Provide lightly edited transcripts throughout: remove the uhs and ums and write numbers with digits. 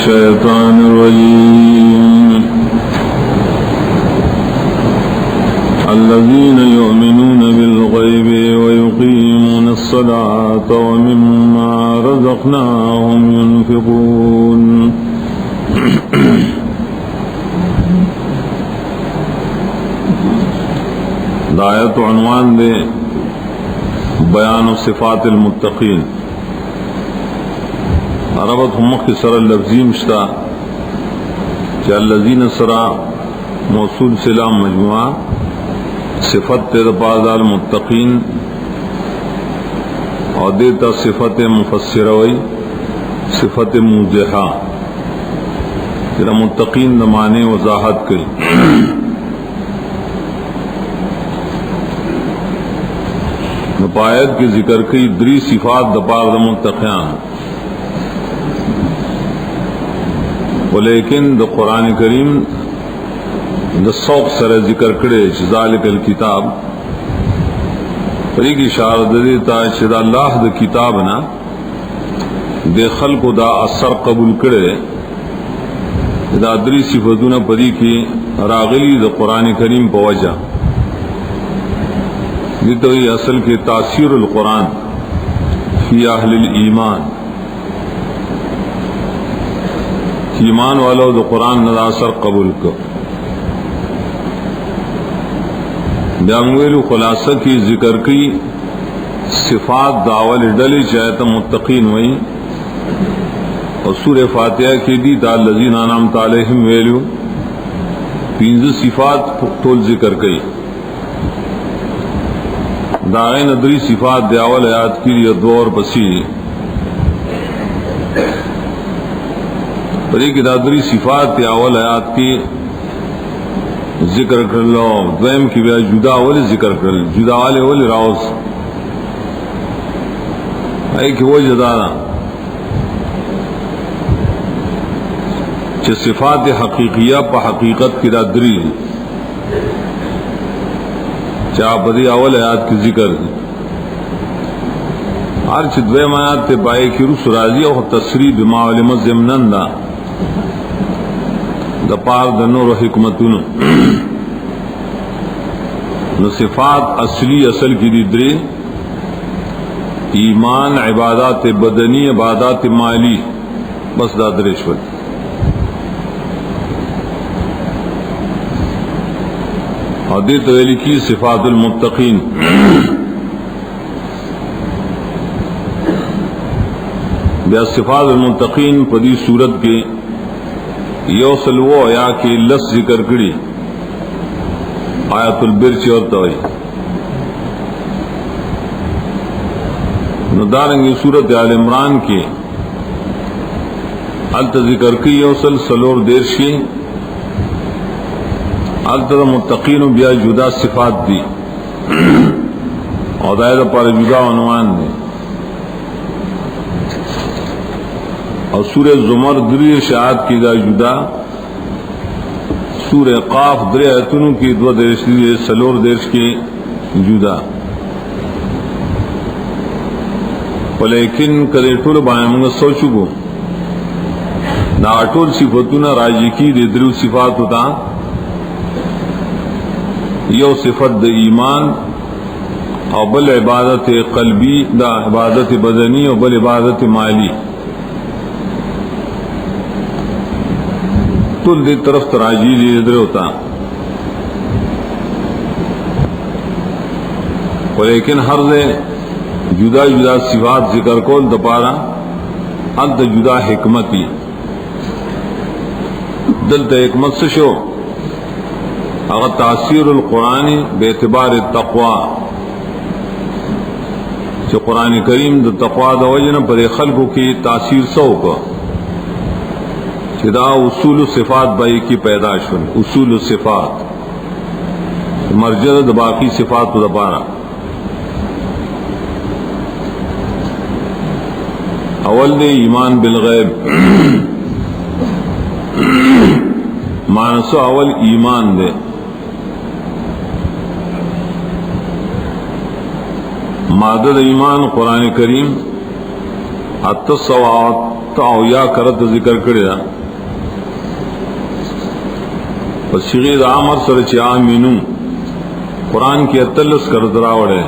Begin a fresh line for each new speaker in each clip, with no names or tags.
الشيطان الرجيم الذين يؤمنون بالغيب ويقيمون الصلاة ومما رزقناهم ينفقون آیت عنوان دے بیان صفات المتقین. عربت ہمک سر اللفظی مشتا کہ الذین سرا موصول سلام مجموعہ صفت تدپاد المتقین اور دیتا صفت مفسروی صفت موجحہ تیرا متقین دمانے وضاحت کی. نپایت کی ذکر کی دری صفات دپار دا متقیان، لیکن دا قرآن کریم دا سوق سر ذکر کرے ذالک الکتاب پری کی اشارت دیتا دا اللہ دا کتاب نا دے خلق دا اثر قبول کرے. دا دری صفتون پری کی راغلی دا قرآن کریم پا وجہ دیتا ہوئی اصل کے تاثیر القرآن فی اہل الایمان، ایمان والو دو قرآن ندا اثر قبول کر. بیانویلو خلاصہ کی ذکر کی صفات داول ڈلی چاہتا متقین ہوئی، اور سورہ فاتحہ کی دی تا الذین انعمت علیہم ویلو پینز صفات طول ذکر کی. داغین ادری صفات دیاول آیات کی دور بسی پری کی دادری صفات دیاول آیات کی ذکر کر لو، دویم کی بیا جدا والی ذکر کر لو، جدا والے والی راوز ہے کہ وہ جدانا چھ صفات حقیقیہ پا حقیقت کی دادری چاہ بدی اول آیات کی ذکر دی. ہر چھ دویم آیات تے پائے کی رس راضی اور تصریح بما علم زمنن دا دا پار دا نور و حکمتون نو صفات اصلی اصل کی دی دری ایمان، عبادات بدنی، عبادات مالی، بس دا درشوت. اور دیتا ویلی کی صفات المتقین. بیا صفات المتقین پدی صورت کے یوصل وہ یا کہ لس ذکر کری آیت البرچ اور توئی ندارنگی صورت آل عمران کے الت ذکر کی یوصل سلور دیرش کی التر متقین بیا جدا صفات دی اور دائرہ پر جدا عنوان دی. اور سورہ زمر دری شاعت کی دا جدا، سورہ قاف دری ایتنوں کی دو دیرش دی سلور دیرش کی جدا. لیکن کدے ٹول بائیں منگا سوچو گو نا اٹول صفتون راجی کی دے درو صفات ہوتا یو صفت دا ایمان او بل عبادت قلبی دا عبادت بدنی او بل عبادت مالی، تل دی طرف تراجی دی ادھر ہوتا. لیکن ہر دے جدا جدا صفات ذکر کول دپارا انت جدا حکمتی دلتا حکمت سشو اگر تاثیر القرآن بے اعتبار التقوی جو قرآن کریم دا تقوی دا وجنا پر خلقوں کی تاثیر سو کو چدا اصول صفات بائی کی پیداش ہوئی. اصول صفات مرجد باقی صفات دا پارا اول دے ایمان بالغیب مانسو اول ایمان دے. مادد ایمان قرآن کریم اتصوات یا کرت ذکر کرے صیغه امر سره چې امنو قرآن کی اتلس کرد راوڑے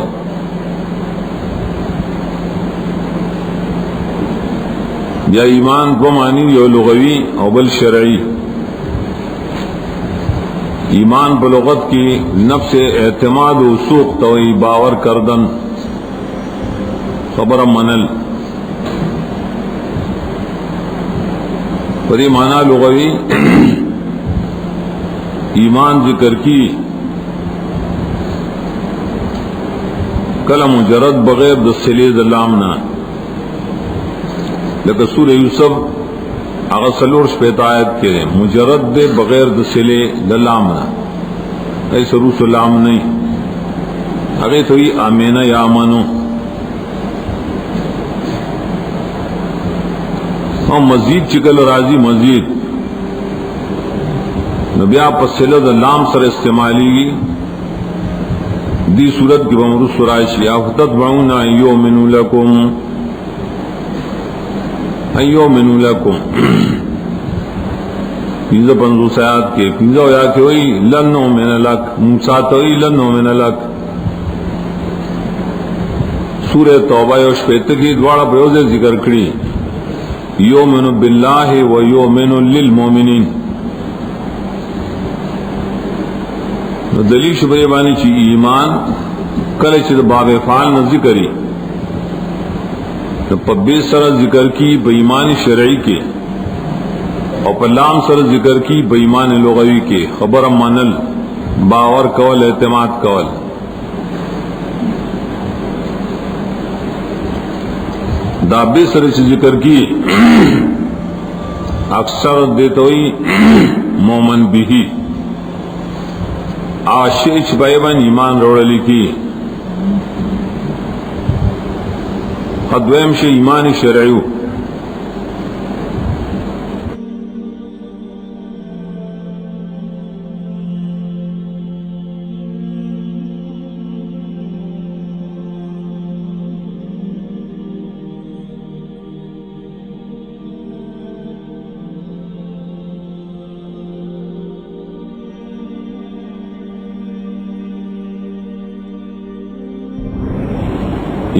یا ایمان دو معنی یو لغوی او بل شرعی. ایمان بلغت کی نفس اعتماد و سوق توئی باور کردن خبر منل پری معنی لغوی ایمان ذکر کی کلم مجرد بغیر دسلی دلامنا لیکن سورہ یوسف اغسلور شپیت آیت کے مجرد دے بغیر دسلی دلامنا ایسا روس اللام نہیں اگر تو یہ آمینہ یا آمنو اور مزید چکل راضی مزید نبیہ پسلد اللام سر استعمالی گی دی صورت کی بمرس سرائش یا تتبعون ایومنو لکم پینزہ پنزو سیاد کے پینزہ ہویا کہ وہی لن نؤمن لک موسیٰ توئی لن نؤمن لک سورہ توبہ یوش پیت کی دوارا بیوزے ذکر کری یومن باللہ و یومن للمومنین دلیل شبہ بانی چی ایمان کلے چی باب فعال نہ ذکری پبی سر ذکر کی بایمان شرعی کے اور پلام سر ذکر کی بایمان لغوی کے خبر منل باور کول اعتماد کول. دابے سر ذکر کی اکثر دیتوئی مومن بھی آشیچ بائیبان ایمان روڑلی کی خدویم شی ایمان شرعیو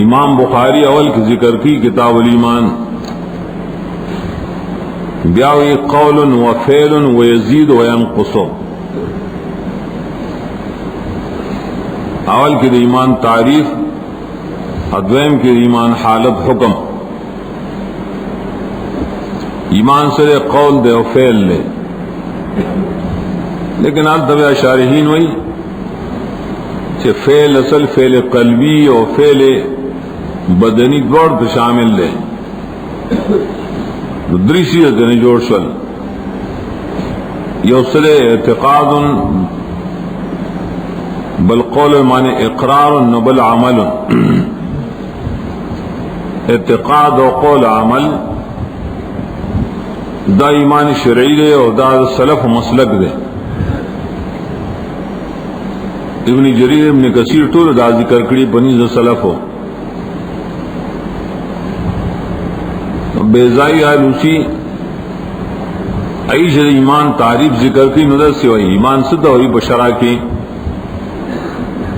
امام بخاری اول کی ذکر کی کتاب الایمان بیاوی قول و فعل و یزید و ینقص. اول کی ایمان تعریف ادویم کی ایمان حالت حکم. ایمان سے قول دے و فعل لے لیکن آج دبیا شارحین ہوئی کہ فعل اصل فعل قلبی اور فعل بدنی دوڑ پہ شامل لے دریسی نے جوڑ شل یوصل اعتقاد بل قول معنی اقرار بل عمل. اعتقاد و قول عمل دا ایمان شرعی دے اور دا سلف مسلک دے. ابن جریر ابن کثیر طول دا ذکر کری بنیز سلف ہو بیزائی آلوسی عیش ایمان تعریف ذکر کی ندر سے ہوئی ایمان صدہ ہوئی بشرا کی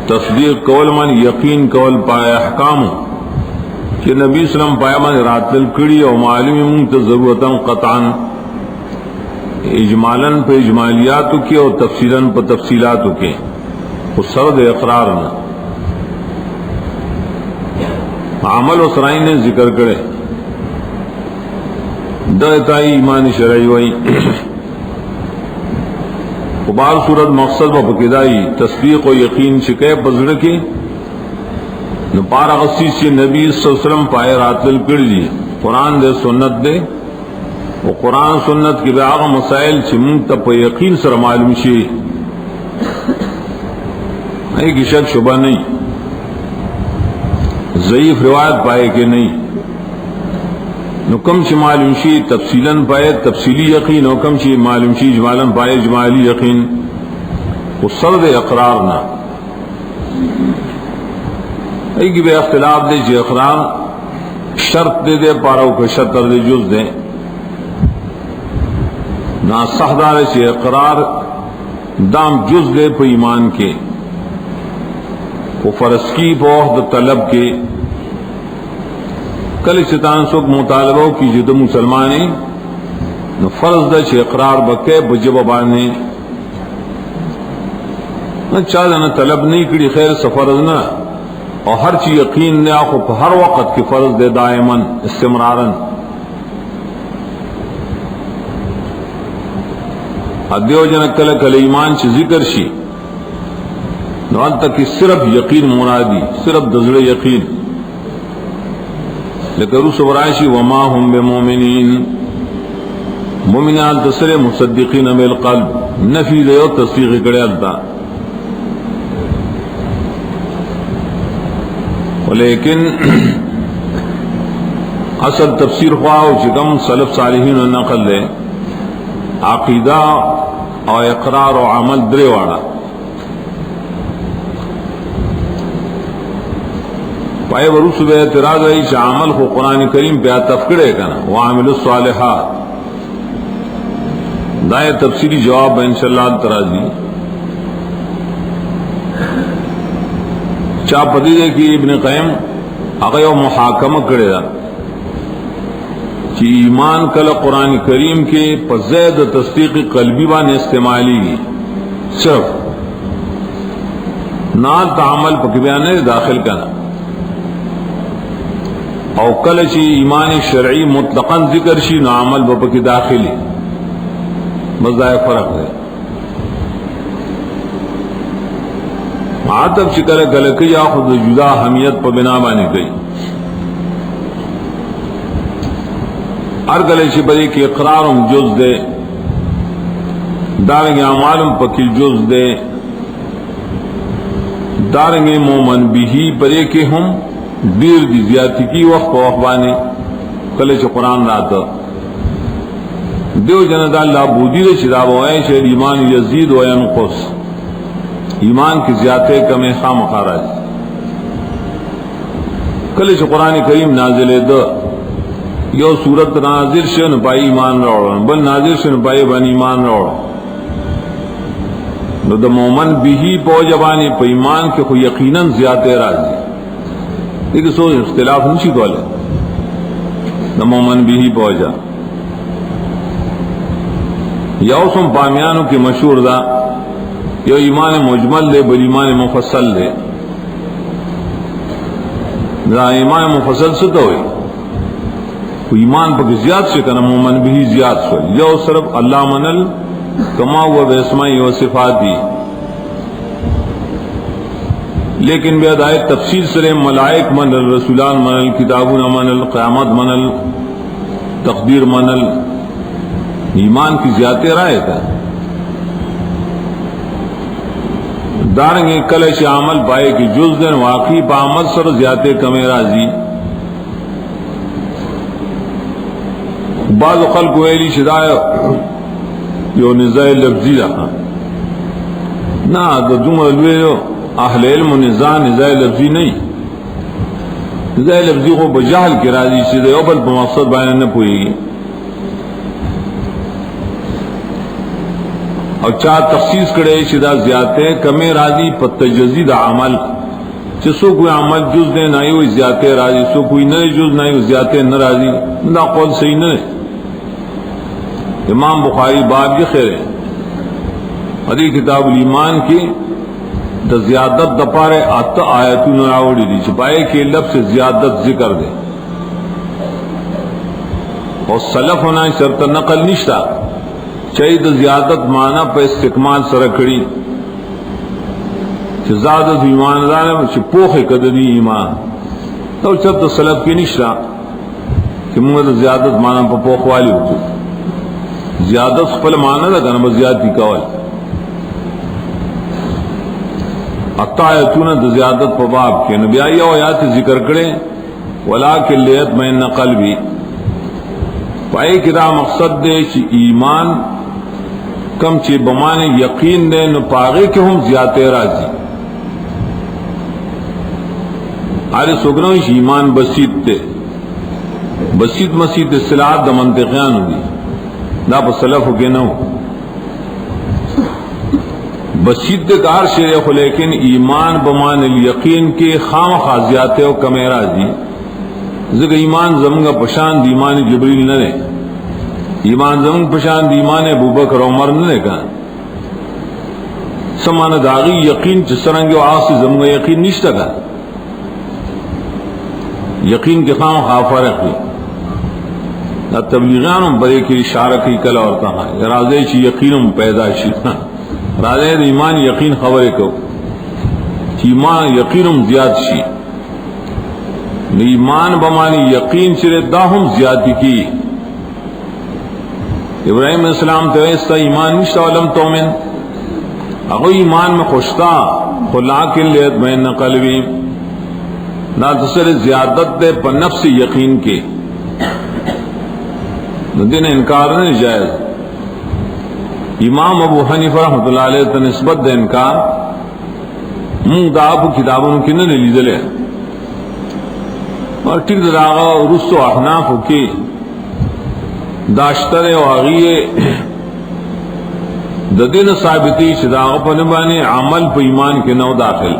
تصدیق قول من یقین قول پایا احکام کہ نبی اسلام پایا من رات الکڑی اور معلوم منت ضرورتا قطعا اجمالاً پہ اجمالیاتو کے اور تفصیلاً پہ تفصیلاتو کے وہ سرد اقرار نہ عمل و سرائن نے ذکر کرے دعتائی ایمان شرعی ہوئی بار صورت مقصد و فقدائی تصدیق و یقین شکے بزر کی پارا غصی سے نبی صلی اللہ علیہ وسلم پائے رات الکڑ جی قرآن دے سنت دے وہ قرآن سنت کی بیاغ مسائل چمون تب یقین سر معلوم شی ایک شک شبہ نہیں ضعیف روایت پائے کہ نہیں نکم چی معلوم شی تفصیلاً پائے تفصیلی یقین حکم چی معلوم شی اجمالاً پائے اجمالی یقین وہ سرد اقرار نہ ایک بے اختلاف دے چی اقرار شرط دے دے پاراو کا شرط دے جز دے نا صحدار چی اقرار دام جز دے پہ ایمان کے وہ فرض کی بوحد طلب کے کل شیطان سوک مطالبہ کی جد مسلمانی فرض دا چھ اقرار بکے بجب بانے نہ چاہتا نہ طلب نہیں کری خیر سفرض نہ اور ہر چیز یقین نے آخو ہر وقت کی فرض دے دائمن استمرارن دیو جن کل کل ایمان چھ ذکر شی نوال تک صرف یقین مرادی صرف دزڑ یقین لیکن روس برائشی وما ہم بمومنین مومنان تصر مصدقین بالقلب نفی دیو تصدیق کڑے التا لیکن اصل تفسیر خواہ چکم سلف صالحین و نقل دے عقیدہ اور اقرار و عمل درے والا پائے بروس بے اعتراض رہی چا عمل کو قرآن کریم پہ تفکڑے کنا وعمل الصالحات دائے تفسیری جواب انشاءاللہ ترازی چا پتی دے کی ابن قیم اقیو محاکمہ کرے دا کہ ایمان کل قرآن کریم کے پزید تصدیق قلبی بان استعمالی گی صرف نال تعمل پکبیانے داخل کنا او کل چی ایمان شرعی مطلقاً ذکر شی نو عمل بپکی داخلی مزدائے فرق ہے معاتب چکل کلکی یا خود جدا حمیت پا بنا بانی گئی ہر گلے چی بری کی اقرارم جز دے دارنگی اعمالم پکی جز دے دارنگی مومن بھی بری کی ہم دیر دی زیادتی کی وقت پا وقت بانے کلے چی قرآن راتا دیو جند اللہ بودی دے چی دابو اے چی ایمان یزید و ینقص ایمان کی زیادتے کمی خام خارج کلے چی قرآن کریم نازل دے یو صورت نازل شن پائی ایمان روڑ بل نازل شن پائی بن ایمان روڑ نو دا مومن بھی پو جبانی پا ایمان کے خو یقیناً زیادہ راضی لیکن سو اختلاف نشی کولے دا مومن بھی پو جا یو سم پامیانو کی مشہور دا یو ایمان مجمل دے بل ایمان مفصل دے دا ایمان مفصل ستا ہوئی ایمان پک زیاد سے کنا مومن بھی زیاد سو یو صرف اللہ منل کما ہوا باسمائی و صفاتی لیکن بیاد آئے تفسیر سر ملائک منل رسولان منل کتابون منل قیامت منل تقدیر منل ایمان کی زیادہ رائے تھا دارنگے کلش عمل پائے کہ جز دن واقعی پا عمل سر زیادہ کمی راضی بعض خلق ویلی شدائے یو نزاع لفظی رہا نا دا جمع الویو اہل علم و نزاع لفظی نہیں نزاع لفظی کو بجہل کی راضی شدہ او بل بمقصد بیان نہ پوئی گی اور چاہ تخصیص کرے شدہ زیادہ کمی راضی پت جزید عمل سو کوئی عمل جز دے نائی ہوئی زیادہ راضی سو کوئی نئے جز نائی ہوئی زیادہ نہ راضی نہ قول صحیح نہ امام بخاری باب یہ خیر ہے حدی کتاب الایمان کی دا زیادت دپارے آتا آیتون راوڑی دی چھپائے کہ لفظ زیادت ذکر دے اور سلف ہونا شرط نقل نشتا چاہی دا زیادت معنی پہ استقمال سرکڑی چھ زیادت ایمان دانے چھ پوخ قدری ایمان تو شرط سلف کی نشتا کہ مونگا دا زیادت معنی پہ پوخ والی ہوتی زیادت خپل معنی دا کنا بس زیادتی کول اتایتون دا زیادت پا باب کے نبی آئی او آیات ذکر کرے ولیکن لیطمئن قلبی پائے کہ دا مقصد دے چی ایمان کم چی بمانے یقین دے نو پاگے کہ ہم زیادہ راضی آرے سوگنوش ایمان بسیط تے بسیط مسیط اصطلاحات دا منطقیان ہوگی دا پا سلف ہو کے نو بسیط کار شریخ لیکن ایمان بمان الیقین کے خام خاصیات و کمیرا دی ذکر ایمان زمنگا پشاند ایمان جبریل نہ نے ایمان زمن پشاند ایمان ابوبکر عمر نہ نے کہا سمان داغی یقین چسرنگ و آسی زمنگا یقین نشتا کا یقین کے خام خافہ رکھی تبلیغان برے کی اشارہ کی کل اور کہا رازے چی یقین پیدا شی رازے ایمان یقین خبر کو ایمان یقین زیاد شی ایمان بمانی یقین چرے داہم زیادی کی ابراہیم علیہ السلام تو ایسا ایمان نشتا ولم تومن اگو ایمان میں خوشتا خلاکن لیت بین قلبی نا تصر زیادت دے پر نفس یقین کے دین انکار نہیں جائز امام ابو حنیفہ رحمۃ اللہ علیہ تنسبت دے انکار منگ دا آپ کتابوں کی نہ لی دلے اور ٹک دراغا رس و احناف کی داشتر و آغیے ددین ثابتی شداغ پنبانی عمل پہ ایمان کے نو داخل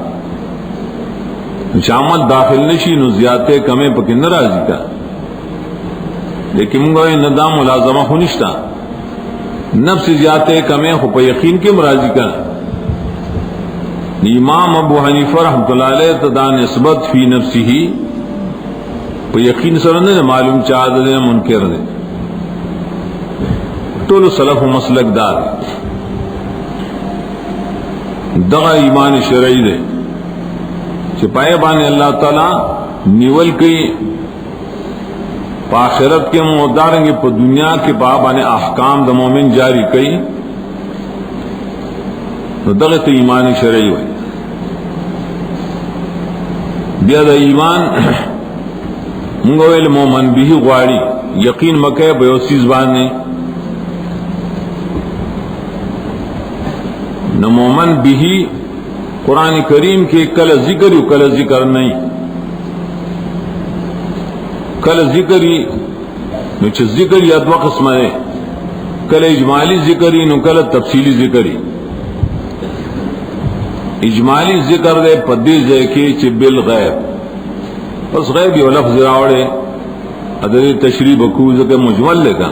عمل داخل نشی نو زیادتے کمیں پہ ناراضی کا لیکن منگوئے ندام ملازمہ خونشتا نفس زیادتے کمیں خو پہ یقین کے مراضی کا امام ابو حنیفہ رحمۃ اللہ علیہ تدا نسبت فی نفسی ہی پہ یقین سرنے معلوم چاہد دے منکر دے طول سلف و مسلک دار دغا ایمان شرعی دے چپائے بانے اللہ تعالی نیول کی آخرت کے مداریں گے دنیا کے بانے احکام دا مومن جاری کئی تو دغت ایمان شرعی ہوئی بیا دا ایمان منگویل مومن بھی غواری یقین مکہ بیوسیز بانے نہ مومن بھی قرآن کریم کے کل ذکر یو کل ذکر نہیں کل ذکری نو چھ ذکر یا دو قسم ہے کل اجمالی ذکری نو کل تفصیلی ذکری اجمالی ذکر دے پدی جے کی چھ بالغیب بس غیب یو لفظ راوڑے ادری تشریح بکوز کے مجمل لے گا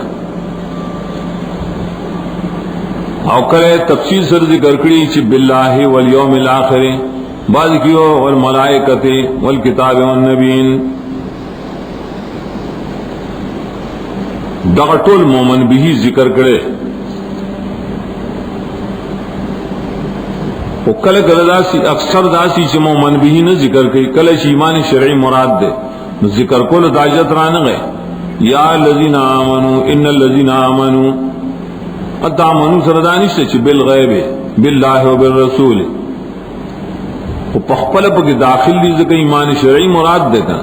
او کل تفصیل سر ذکر کری چھ باللہ والیوم الاخر بعض کیو والملائکت والکتاب والنبین دغٹول مومن بھی ذکر کرے وہ کل داسی اکثر داسی چھ مومن بھی نہ ذکر کری کل چھ ایمان شرعی مراد دے ذکر کو داجت ران گئے یا الذین آمنوا ان الذین آمنوا اتامنوا سردانی سے بالغیب باللہ و بالرسول وہ پخپل پک داخل دی ذکر ایمان شرعی مراد دے گا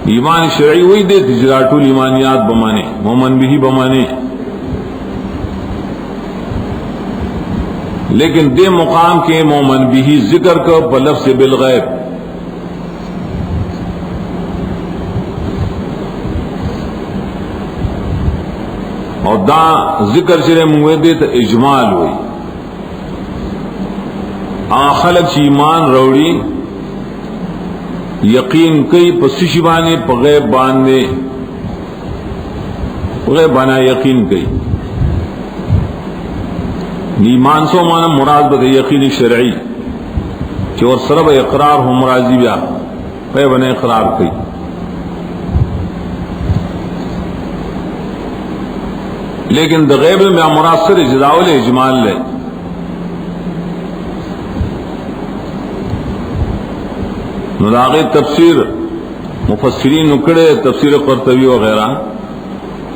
ایمان شرعی وہی دے تجراٹول ایمانیات بمانے مومن بھی بمانے لیکن دے مقام کے مومن بھی ذکر کو بلفظ بالغیب اور دا ذکر چرے منگوے دے تو اجمال ہوئی خلق ایمان روڑی یقین کئی پسیشی بانے پغیب باندے غیب بانا یقین کئی ایمان سو مانا مراد بد یقین شرعی کہ اور سرب اقرار ہو مرازی بیا پہ بنے اقرار کئی لیکن دا غیب میں مراد سر اجزاول اجمال لے نداغی تفسیر مفسرین نکڑے تفسیر قرطبی وغیرہ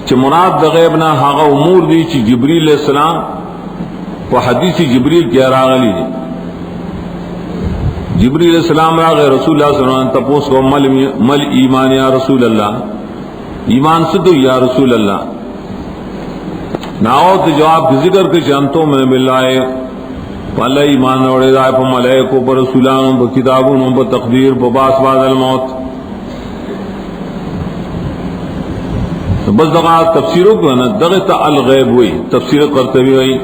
چھ مراد دا غیب نہ ہاغا امور دی چھ جبریل علیہ السلام و حدیث جبریل کی اراغلی دی جبریل علیہ السلام راغ رسول اللہ صلی اللہ علیہ وسلم تپوس کو مل ایمان یا رسول اللہ ایمان صدو یا رسول اللہ ناوت جواب کی ذکر کے جانتوں میں باللہ اللہ ایمان اوڑے دائے پا ملائکو پا رسولان پا کتابون پا تقدیر پا باس بعد الموت بس دقا تفسیروں کو نا دغتا الغیب ہوئی تفسیر قرطبی ہوئی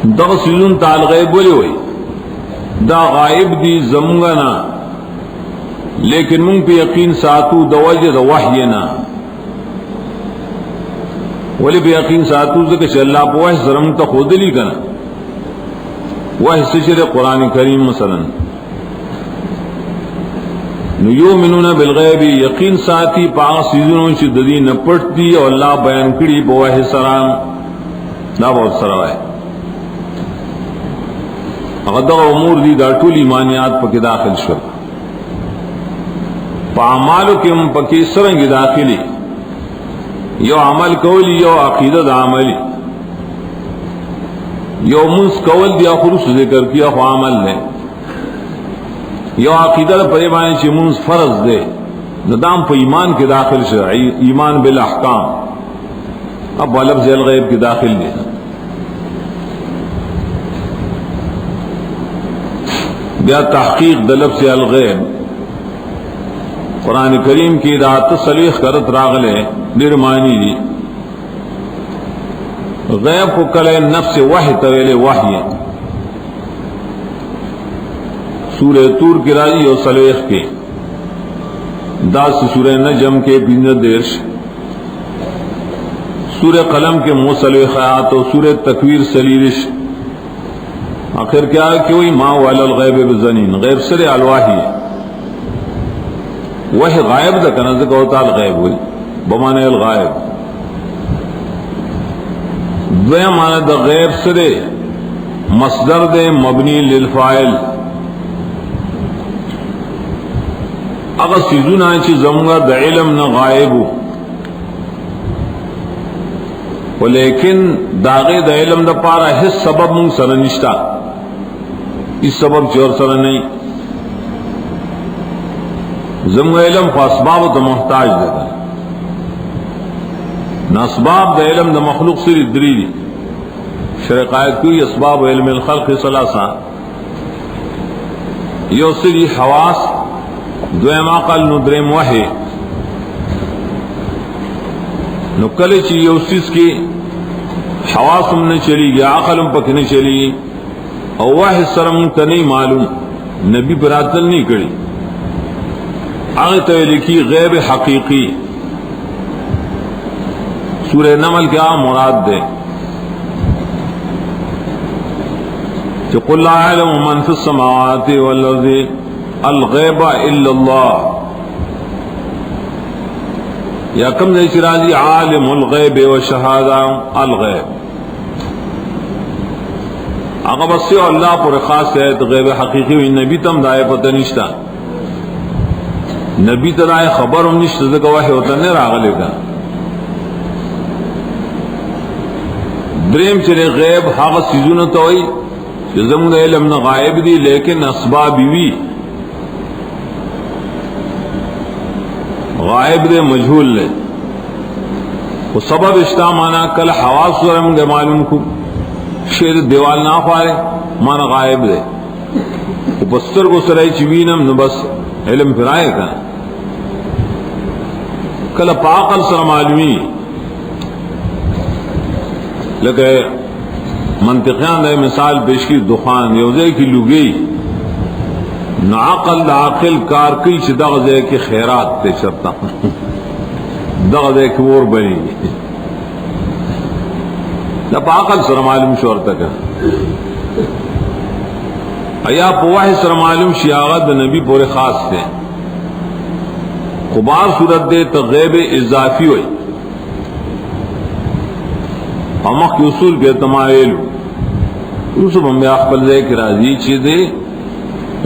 دغ سیزن تال غیب بولے ہوئی دا غائب دی زمگنا لیکن منگ پہ یقین ساتو دا وجہ دا وحینا ولی پہ یقین ساتو زکر چھ اللہ پہ وحی سرم تا خود لی کنا وحی سشر قرآن کریم مثلا یؤمنون بالغیب یقین ساتھی پاک سیزنوں چھ ددی نپٹ دی اور اللہ بیان کری پہ وحی سرام دا بہت سرا ہے غدغ امور دی دا طول ایمانیات پکی داخل شو پا عمالو کی ام پکی سرنگی داخلی یو عمل کولی یو عقیدت عملی یو منس کول دیا خلوص ذکر کیا خو عمل لے یو عقیدت پریبانی چی منس فرض دے ندام پا ایمان کی داخل شو ایمان بالاحکام اب لفظ الغیب کی داخل دے بیا تحقیق د لفظ الغیب قرآن کریم کی دا تصریح کرت راغلے دیر معنی دی غیب کو کلے نفس وحی طویل وحی سورہ تور کی راجی اور صلیخ کے دا سورہ نجم کے بینر دیرش سورہ قلم کے موصلیخ آیات اور سورہ تکویر سلیرش آخر کیا ہے کہ وہی ما وعلی الغیب بزنین غیب سر الواحی وہی غائب دا کنا ذکر ہوتا الغیب ہوئی بمانے الغائب دویا مانا دا غیب سر مصدر دے مبنی للفائل اگر سیزون آنچی زمگا دا علم نا غائبو ولیکن داغی دا علم دا پارا حس سبب منگ سر نشتا اس سبب چور سر نہیں زمگ علم خو اسباب تو محتاج دے نہ اسباب دا علم دا مخلوق سری دری دی شرع قائد کوئی اسباب علم الخلق ثلاثہ یو سری حواس دویم عقل نو دریم وحی نو کل چی یو سیز کی حواسم نہ چلی گیا عقلم پک نہ چلی او واحد سرم تا نہیں معلوم نبی براتل نہیں کری آغتا لکھی غیب حقیقی سورہ نمل کیا مراد دے کہ قل لا علم من فی السماوات والارض الغیب الا اللہ یا کم دے چرازی عالم الغیب و شہادہ الغیب اگر بس سے اللہ پر خاص ہے تو غیب حقیقی ہوئی نبی تم دائے پتہ نشتا نبی تدائے خبر ہم نشتا دکا واحی ہوتا نہیں راغلے کا دریم چلے غیب حق سیزون تو ہوئی کہ زمون علم نہ غائب دی لیکن اسبابی وی غائب دے مجھول لے وہ سبب اشتا مانا کل حواس ورم دے معلوم کو شیر دیوال نہ خوارے مانا غائب دے وہ بستر کو سرائی چوینم نو بس علم پھرائے کا کل پاقل سر معلومی لکہ منطقیان دے مثال پیش کی دخان یوزے کی لگئی نعقل عاقل کار کی چھ دغزے کی خیرات تے چرتا دغزے کی اور بنی لپ عقل سر معلوم شور تک ایا پواہ سر معلوم شیاغت نبی پورے خاص تھے خبار صورت دے تو غیب اضافی ہوئی امخ کی اصول کے تمائل یوسف ہم اخبر دے کہ راضی چیزیں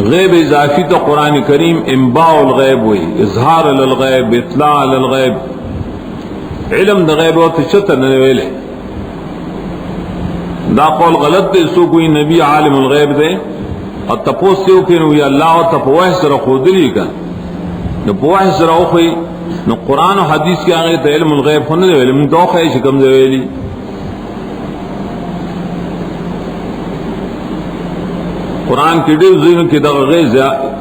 غیب اضافی تو قرآن کریم انباء الغیب ہوئی اظہار للغیب اطلاع للغیب علم دا غیب ہوتی چتر نویلے دا قول غلط دے سو کوئی نبی عالم الغیب دے اور تپوس سے اوکے نوی اللہ و تپواہ سر خودلی کا نو پواہ سر اوکے نو قرآن و حدیث کے آگے تا علم الغیب ہونے دے علم تو خیش کم دے ویلی قرآن کی ڈیو ذہن کی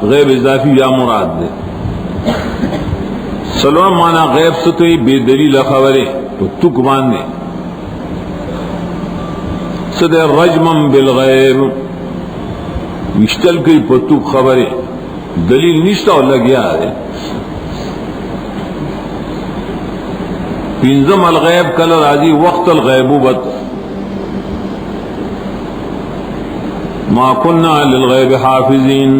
غیب اضافی یا مراد دے سلوہ مانا غیب ستوئی بے دلیل خبریں تو تک باندھے صد رجمم بالغیب مشتل کی پتو خبریں دلیل نشتا اور لگیا ہے. پنزم الغیب کل راضی وقت الغیبوبت ما کننا للغیب حافظین.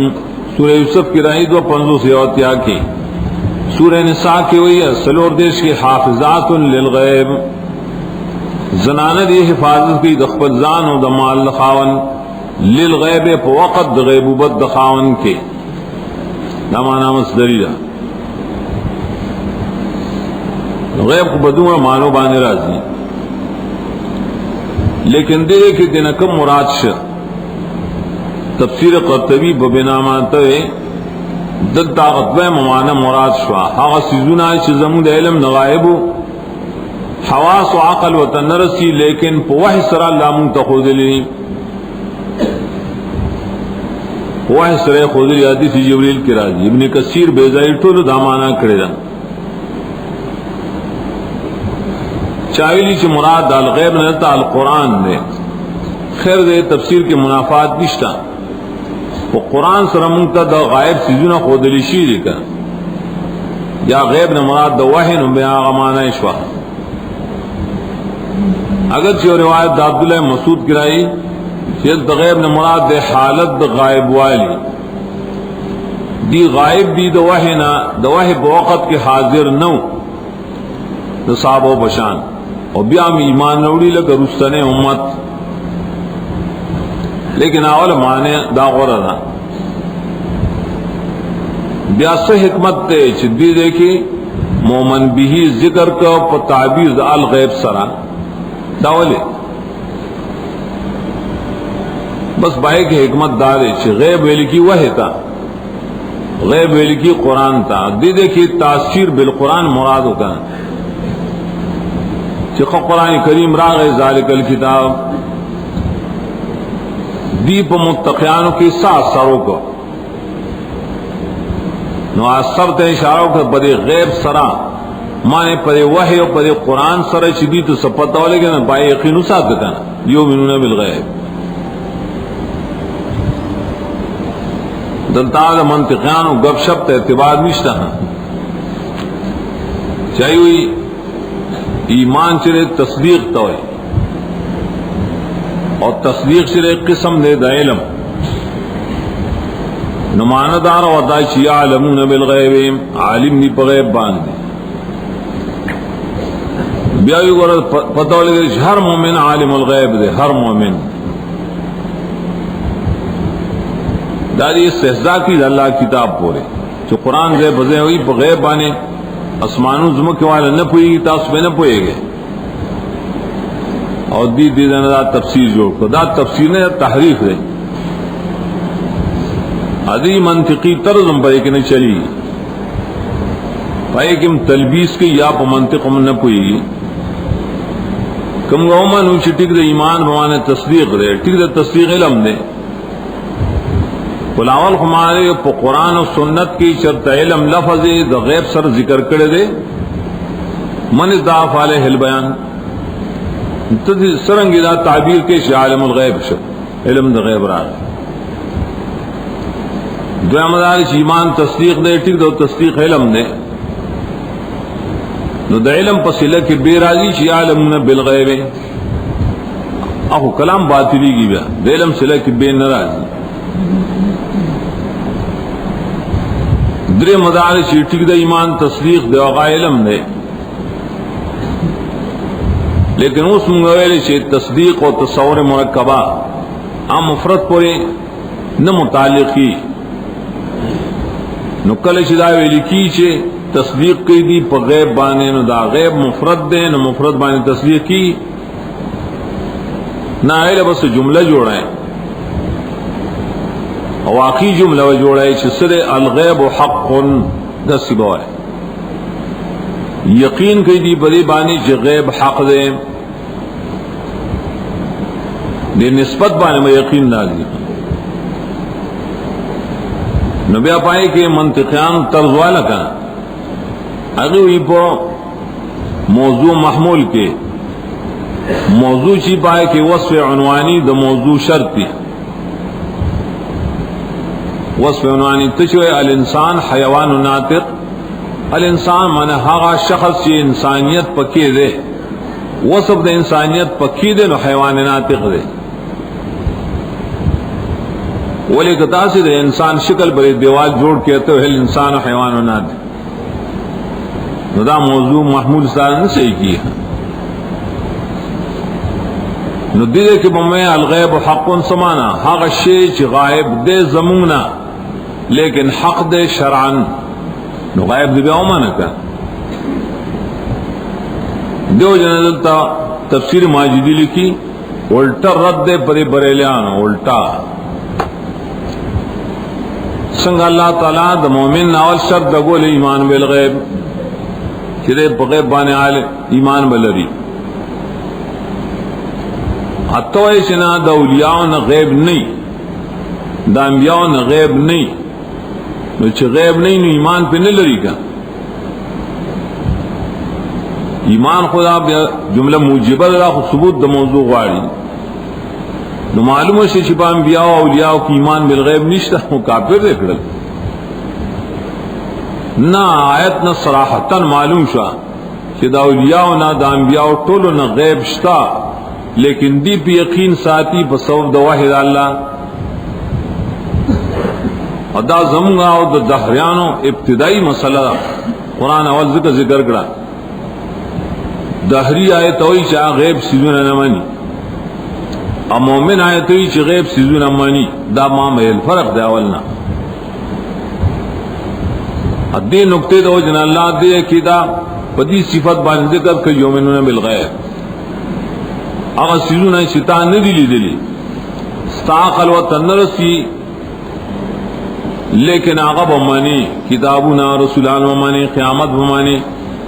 سورہ یوسف کی رائد و 500 کی. سورہ نساء کی ہوئی ہے سلور دیش کی حافظات للغیب زنانہ دی حفاظت کی دخبت زان و دمال لخاون للغیب پا وقت غیبوبت دخاون کے نامانا مصدری دا غیب کو بدون مانو بانے رازی لیکن دے کہ دنکم مراد شا تفسیر قرطبی ببناماتوے دل طاقتوے ممانا مراد شوا حاغ سیزونا چی زمود علم نغائبو حواس و عقل و تنرسی لیکن پا وحی سرا لامون تخوزلی وحی سرا خوزلی حدیث جبریل کی راجی ابن کثیر بیزائی ٹولو دامانا کردن چاویلی چی مراد الغیب نلتا القرآن دے. خیر دے تفسیر کے منافات نشتا وہ قرآن سر منگتا دا غائب سیزونا خودلی شیری کا یا غیب نے مراد دا وحی نو بیا غمانا شوا. اگرچہ روایت دا عبداللہ مسعود کرائی چیز دا غیب نے مراد دے حالت دا غائب والی دی غائب دی دا وحی نا دا وحی بوقت کے حاضر نو دا صحابہ و بشان اور بیا میں ایمان نوڑی لگا رستن امت لیکن اول معنی دا غورا بیا سے حکمت تے چدی دیکھی مومن بھی ذکر کا تعبیر دا الغیب سرا داولے بس بھائی کی حکمت دارے چھ غیب ویلی کی وحی تا غیب ویلی کی قرآن تا دی دیکھی تاثیر بالقرآن مراد ہوتا چھ قرآن کریم راغ ذالک الکتاب دیپ متقیانوں کی ساتھ سروں کو نو اثر تے اشاروں کو بدے غیب سرا مانے پدے وحی و پدے قرآن سر چدی تو سپتا ہو لیکن بائی یقینو ساتھ دیتا یومنون بالغیب دلتا منطقیانوں گپ شپ تے اعتبار نشتا چاہیے ہوئی ایمان چلے تصدیق تو ہے اور تصدیق سے ایک قسم دے دا علم نماندار و دائچ یعلمون بالغیب عالم دی پغیب باندے بیاوی گورا پتہ لگے ہر مومن عالم الغیب دے ہر مومن داری استحضاء کی اللہ کتاب پورے جو قرآن دے بزے ہوئی پغیب بانے اسمانوں زمک والا نہ پوئے گی تاس میں نہ پوئے گے اور دی دا تفسیر جوڑ کو دا تفسیر نے تحریف دے ادی منطقی طرزم پر ایک نہیں چلی پائے کہ تلبیس کی یا پا منطق من نہ پوئی گی کم گومن اونچی ٹک دے ایمان بمانے تصدیق دے ٹک دے تصدیق علم دے قلاول ہمارے پا قرآن و سنت کی چرت علم لفظ دا غیب سر ذکر کرے دے من اضاف علیہ البیان سرنگی دا تعبیر کے عالم الغیب شد علم دا غیب را دو امدارش ایمان تصدیق دے ٹک دو تصدیق علم دے نو دا علم پسیلہ کی بے راضی چی عالمون بالغیب اخو کلام باطلی کی بیا دا علم سلہ کی بے نرازی درے مدارش ٹک دا ایمان تصدیق دے وغا علم دے لیکن اس منگویلے چھے تصدیق و تصور مرکبہ عام مفرد پورے نہ متعلقی نکل چدا ویلی کی چھے تصدیق کی دی پا غیب بانے نو دا غیب مفرد دے نو مفرد بانے تصدیق کی نہ آئے بس جملہ جوڑائیں واقعی جملہ جوڑائیں چھے سر الغیب حق دسی بوائے یقین کی دی بری بانی چھ غیب حق دے دے نسبت بانے میں یقین نازی نبی پائے کہ منطقیان طرز والا کا اگوی پو موضوع محمول کے موضوع چی پائے کہ وصف عنوانی دا موضوع شرط تھی. وصف عنوانی تشوے الانسان حیوان ناطق. الانسان مانا ہاغا شخص چی انسانیت پکی دے, وصف دا انسانیت پکی دے نو حیوان ناطق دے. ولی کتا سے دے انسان شکل پر دیوال جوڑ کے تو ہے انسان و حیوان و ناطق. دا موضوع محمول سارا نے صحیح کی ہے. نو دیدے کہ بمیں الغیب حق سمانا حق شیچ غائب دے زمونا لیکن حق دے شرعن. نو غائب دے بیاو مانا کا دیو جنازلتا تفسیر ماجدی لکھی الٹا رد دے پری بریلیان. الٹا سنگ اللہ تعالیٰ دا مومن ناول شرط دا گول ایمان بالغیب چرے بغیب بانے آلے ایمان بلری. حتوئی چنا دا اولیاء نا غیب نہیں, دا انبیاء نا غیب نہیں. نو چھ غیب نہیں نو ایمان پہ نہیں لری کا. ایمان خدا جملہ موجبہ دا ثبوت دا موضوع غاری. نو معلوم ہے شپا انبیاء و اولیاء کی ایمان بالغیب نشتا, وہ کافر دے کرل. نا آیت نا صراحتاً معلوم شا کہ دا اولیاء نا دا انبیاء طولو نا غیب شتا, لیکن دی پی یقین ساتی پا سبب دا واحد اللہ. اور دا زمگا و دا دہریانو ابتدائی مسئلہ قرآن اول ذکر کرا. دہری آیت ہوئی چاہ غیب سیزون نمانی, اور مومن آیت ہوئی چاہ غیب سیزون نمانی. دا معامل فرق دا اولنا دی نکتے دو جن اللہ دے کی دا پدی صفت بان ذکر کہ یومنون بالغیب. اگر سیزون شیطان ندی لی دلی ستا خلوت نرسی, لیکن آغا بمانی کتابونا رسولان بمانی قیامت بمانی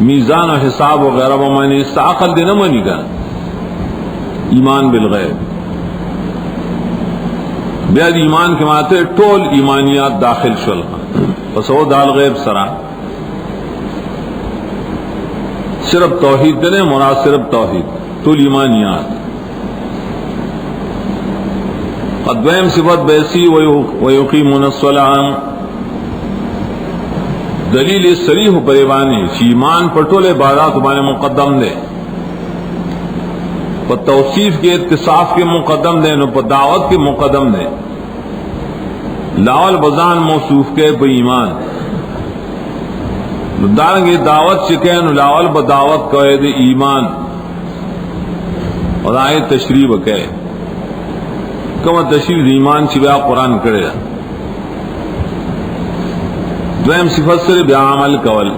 میزان و حساب وغیرہ بمانی. ستا عقل دے نمانی کا ایمان بالغیب. بیاد ایمان کے ماتے ٹول ایمانیات داخل شل پس وہ دال غیب سرا صرف توحید دنے مراد صرف توحید ٹول ایمانیات. قدویم صفت بیسی ویقیمون الصلاة دلیل صریح پریبانی چی ایمان پر ٹول عبادات بانے مقدم دے, پر توصیف کے اتصاف کے مقدم دے, نو پر دعوت کے مقدم دے. لاول بزان موصوف کے پہ ایمان دارنگی دعوت چکے نو لاول بدعوت کوئے دے ایمان. اور آئے تشریح بکے کم تشریح ایمان چبیا قرآن کرے. دویم صفت سے بیا عمل کول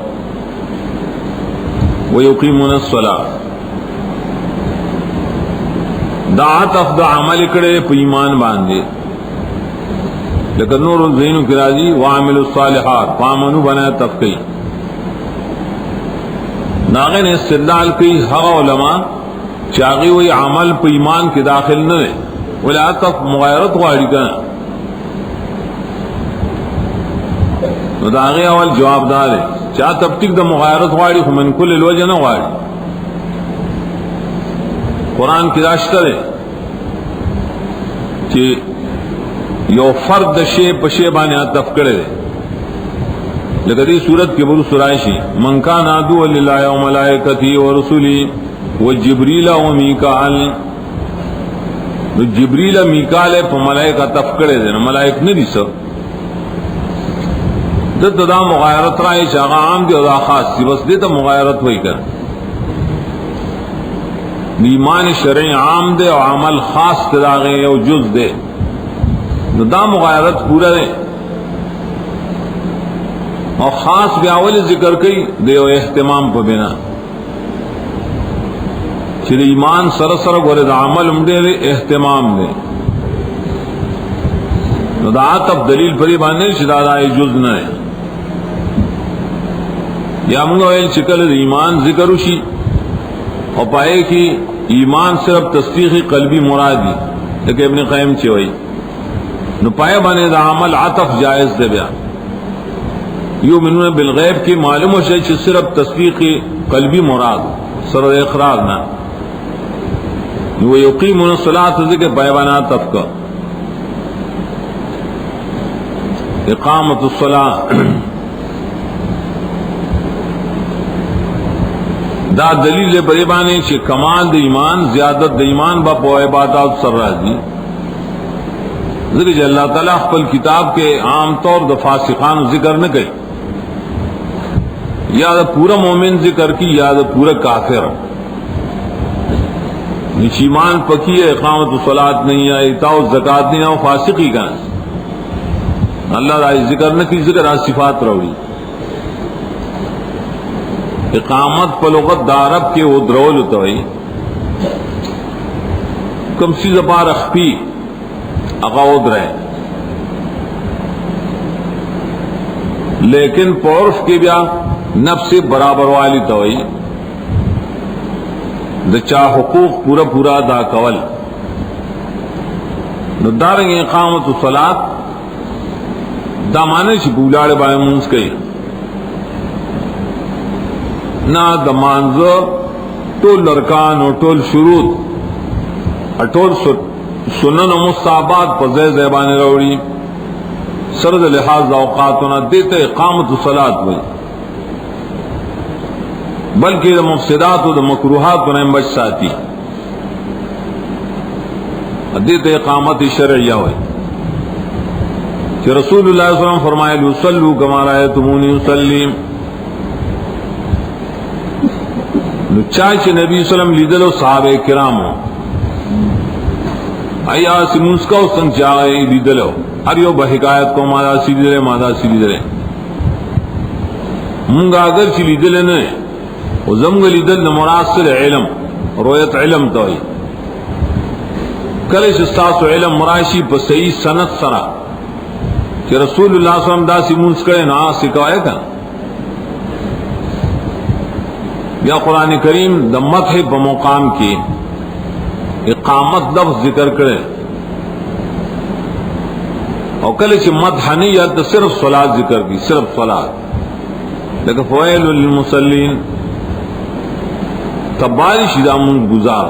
ویقیمون الصلاة دعات افدع عمل کرے پہ ایمان باندے. لیکن نور الزین کی راضی وعمل الصالحات فامنو بنایا تفقی. ناغین استدلال کی حق علماء چاگی وی عمل پہ ایمان کی داخل نہ دے, ولا تف مغایرت غاری کنا. داغی اول جواب دار ہے چاہ تبتیک دا مغایرت غاری خو من کل الوجہ نہ غاری. قرآن کی داشتہ ہے کہ یو فرد شے پشے بانے عطف کرے دے. لیکن دی صورت کے برو سرائشی من کان عدو للہ و ملائکتی و رسولی و جبریل و میکال. جبریل میکال ہے پا ملائک عطف کرے دے, ملائک نہیں سو دت دا مغایرت رائی چاگا عام دی و دا خاص سی, بس دیتا مغایرت ہوئی کر. ایمان شرعی عام دے و عمل خاص تداغے یو جز دے, دا مغایرت پورا دے. اور خاص بیاول ذکر کی دیو اہتمام پہ بنا چلی ایمان سرسر گورے دا عمل امدے دے اہتمام دے. دا عطب دلیل پری باندے شدہ دا جز نہ ہے. یا منگا ویل چکل دا ایمان ذکر اسی اور پائے کہ ایمان صرف تصدیق قلبی مرادی, لیکن ابن قیم چوئی نو پائے بانے دا عمل عطف جائز دے بیا. یؤمنون بالغیب کی معلوم ہو چھ صرف تصدیق قلبی مراد سر اقرار نہ. وہ یقیمون الصلاۃ ذکر بیانات افکا اقامت الصلاۃ دا دلیل بریبانے چھ کمال د ایمان زیادت د ایمان با پو عبادات سر راضی ذکر اللہ تعالیٰ خپل کتاب کے عام طور د فاسقان ذکر نہ کئی یا دا پورا مومن ذکر کی یا دا پورا کافر نیچ ایمان پکی ہے اقامت الصلاۃ نہیں ہے اطاع الزکات نہیں ہے وہ فاسقی کا اللہ رائے ذکر نہ کی ذکر صفات روی اقامت پلغت دارب کے وہ درول ہوئی کم سی زبار اخپی اقاود رہے لیکن پورف کے بیا نفس برابر والی توئی دچا حقوق پورا پورا دا کول ندارنگ اقامت الصلاۃ دا مانے چھ بولاڑ بائے منز کئی نا دا مانزو ٹول لرکان و ٹول شروط ٹول سنن و مستحبات پزے زیبان روڑی سرد لحاظ اوقاتنا دیتے اقامت الصلاۃ ہوئی بلکہ دا مفسدات و دا مکروحات انہیں بچ ساتی دیتے اقامت شرعیہ ہوئی کہ رسول اللہ صلی اللہ علیہ وسلم فرمائے لسلو کما رأیتمونی اسلیم چاچے نبی صلی اللہ علیہ وسلم لیدلو صحابہ کرامو آیا سمونس کا سنگ چاہے لیدلو ہر یو بحکایت کو مادا سی لیدلے مادا سی لیدلے منگا اگر چی لیدلے نے زمگ لیدل مراسل علم رویت علم توئی کلش استاس علم مراشی پا صحیح سنت سرا کہ رسول اللہ صلی اللہ علیہ وسلم دا سی منس کرے نا سکھائے کا یا قرآن کریم دا مدح بمقام کی اقامت لفظ ذکر کرے اور کلش مدح نہیں یا تو صرف صلاة ذکر کی صرف صلاة لیکن فویل للمصلین تبارش دامن گزار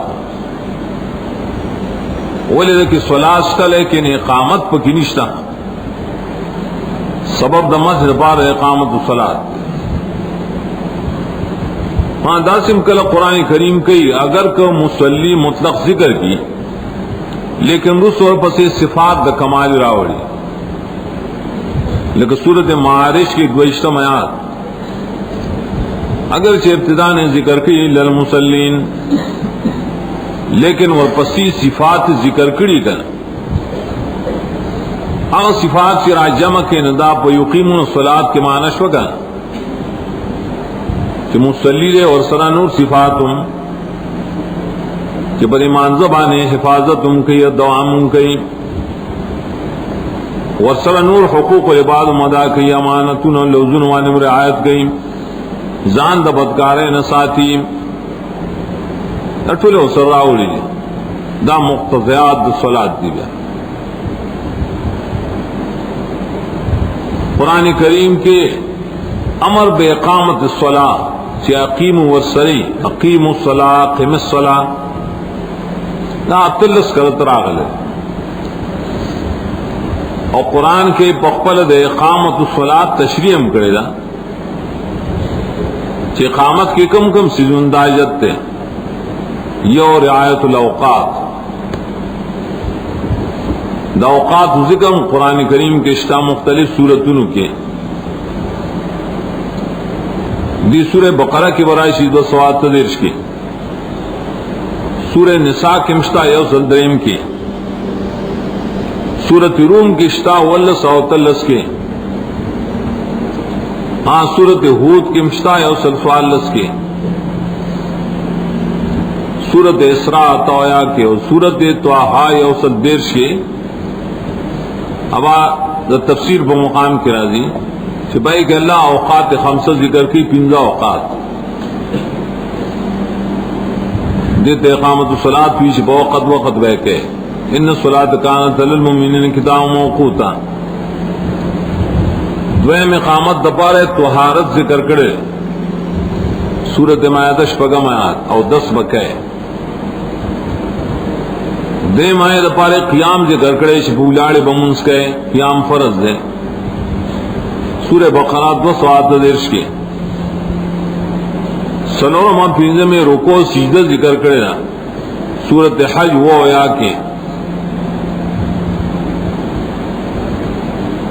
ولی دکی صلاة کا لیکن اقامت پا کی نشتا سبب دمت بار اقامت الصلاة ہاں داسم کل قرآن کریم کی اگر کہ مصلی مطلق ذکر کی لیکن رس اور پس صفات دا کمال راوڑی لیکن صورت معارش کی گوشتم آیات اگرچہ ابتدا نے ذکر کی للمصلین لیکن وہ پسی صفات ذکر کری کر اگر صفات سے راجمع کے ندا پا یقیمون الصلاۃ کے معنی شوکا کہ مصلی رے اور سرا نور صفاتم کہ بر ایمان زبانے حفاظتم کی دوام کی اور سرا نور حقوق و عباد مدا کی امانتون لوزن وانم رعایت کی زان دا بدکارے نساتی اٹھولے سر راولی دا مقتضیات دا صلاة دی گیا قرآن کریم کے امر بے اقامت الصلاة چی اقیم والسری اقیم الصلاة قیم الصلاة دا تلس کرت راغلے اور قرآن کے پخپل دے اقامت الصلاة تشریحم کرے دا چی اقامت کی کم کم سیزن داجت تے یو رعایت الاوقات دا اوقات ذکر قرآن کریم کے اشتا مختلف صورتوں کے دی سورہ بقرہ کی برائشی دو سوات تدرش کی سورہ نساء کی مشتا یو سلدریم کی سورۃ روم کی اشتا واللس او تلس کی ہاں سورۃ ہود کی مشتا یو سلسوالس کی سورۃ اسراء تویا کی اور سورۃ طٰہٰ یو سلدرش کی ابا دا تفسیر پر مقام کی راضی بھائی کہ اللہ اوقات خمسہ ذکر کی 15 اوقات دیتے اقامت الصلاۃ پیش بوقت وقت بہ کے ان الصلاۃ کانت علی المؤمنین کتابا موقوتا دویم اقامت دپارے طہارت ذکر کرے سورۃ مائدہ شپگم آیات او 10 بکے دے مائے دا پارے قیام ذکر کرے شپولاڑ بمنس کے قیام فرض دے سورہ بقرہ 200 درش کے سنور ماں پینزے میں رکو سجدہ ذکر کرے نا سورت حج وہ یا کے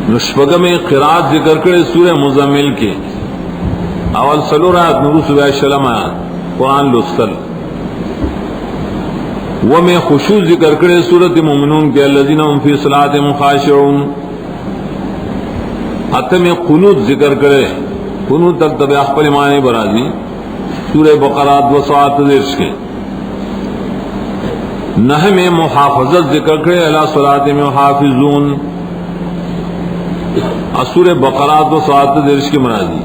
نشبگہ میں قرات ذکر کرے سورہ مزمل کے اول سلور آیت نروس و شلم آیت قرآن لسکل وہ میں خشوع ذکر کرے سورت مومنون کے الذین هم فی صلاتهم خاشعون حتی میں قنوت ذکر کرے قنوت تک تب اخبر معنی برازی سورہ بقرہ 200 کے نہ میں محافظت ذکر کرے علی صلاتهم محافظون سورہ بقرہ 200 کے مرازی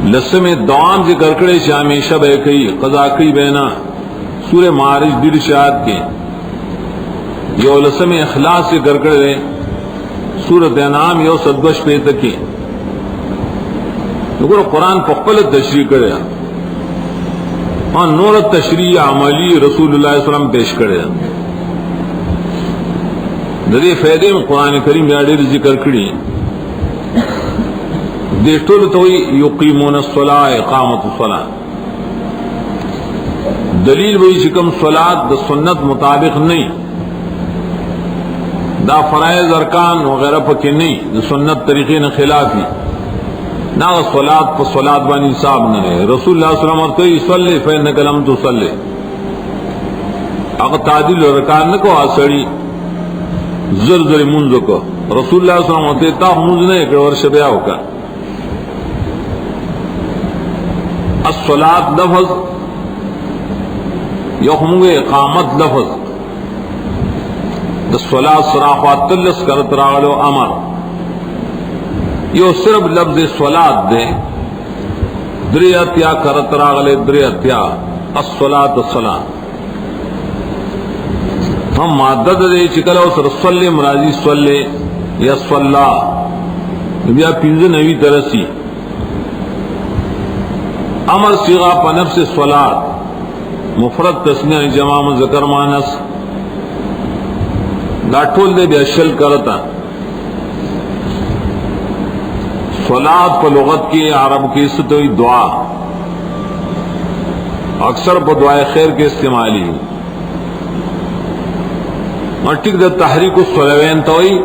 لسم دوام ذکر کرے ہمیشہ بے کئی قضا کئی بینا سورہ معارج دل شاہد کے یو لسم اخلاص ذکر کرے سورۃ انعام یو صدوش پہ تکی لیکن قرآن پقبل تشریح کرے اور نور تشریح عملی رسول اللہ صلی اللہ علیہ وسلم پیش کرے دے فیدے میں قرآن کریم یا دیر ذکر کری دیٹول توئی یقیمون الصلاة اقامت الصلاة دلیل وہی شکم صلاة دا سنت مطابق نہیں دا فرائض ارکان وغیرہ پکے نہیں دا سنت طریقے نے خلافی نا صلاة پا صلاة بانی صاحب نہ رہے رسول اللہ صلی اللہ علیہ وسلم توئی صلی فینک لم تصلی اگر تعدیل ارکان نکو آسڑی زر منز کو رسول اللہ صلی اللہ علیہ وسلم تا منز نہیں کہ ورش بیا ہوکا الصلاة لفظ یخمو اقامت لفظ دا صلاة صراحات تلس کرت راغلو امر یو صرف لفظ صلاة دے دریتیا کرت راغلے دریتیا الصلاة الصلاة ہم مادد دے چکل اور صلی مرازی صلی یا صلا بیا پینز نوی ترسی امر صیغہ پا نفس صلاة مفرد تسنیہ جمع مذکر مانس داٹھول دے بیا شل کرتا صلاة پا لغت کی عرب کی ستوئی دعا اکثر پا دعائے خیر کے استعمالی مرٹک دا تحریک الصلوین توئی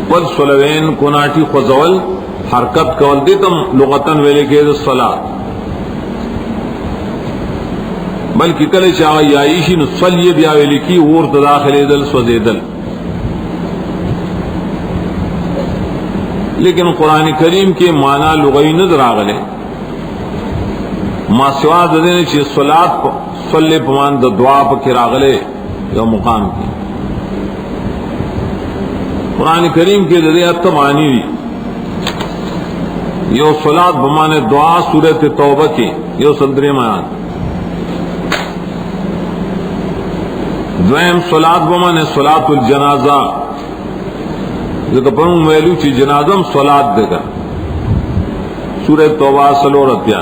پل صلوین کناٹی خوزول حرکت کول دیتم لغتن ویلے کے دا صلاة بلکہ کل چاہا یائیشی نصلی بیا ویلے کی اور تداخل دل سوزیدل لیکن قرآن کریم کے معنی لغوی نظر آگلے ما سوا ددین چی صلاة صلی پمان دا دعا پا کراغلے یا مقام کی قرآن کریم کے ذریعہ معنی دی یو صلاة بمانے دعا سورت توبہ کی یو صدر میان دویم صلاة بمانے صلاة الجنازہ ذکر پرمون ویلو چی جنازم صلاة دے گا سورت توبہ سلورتیا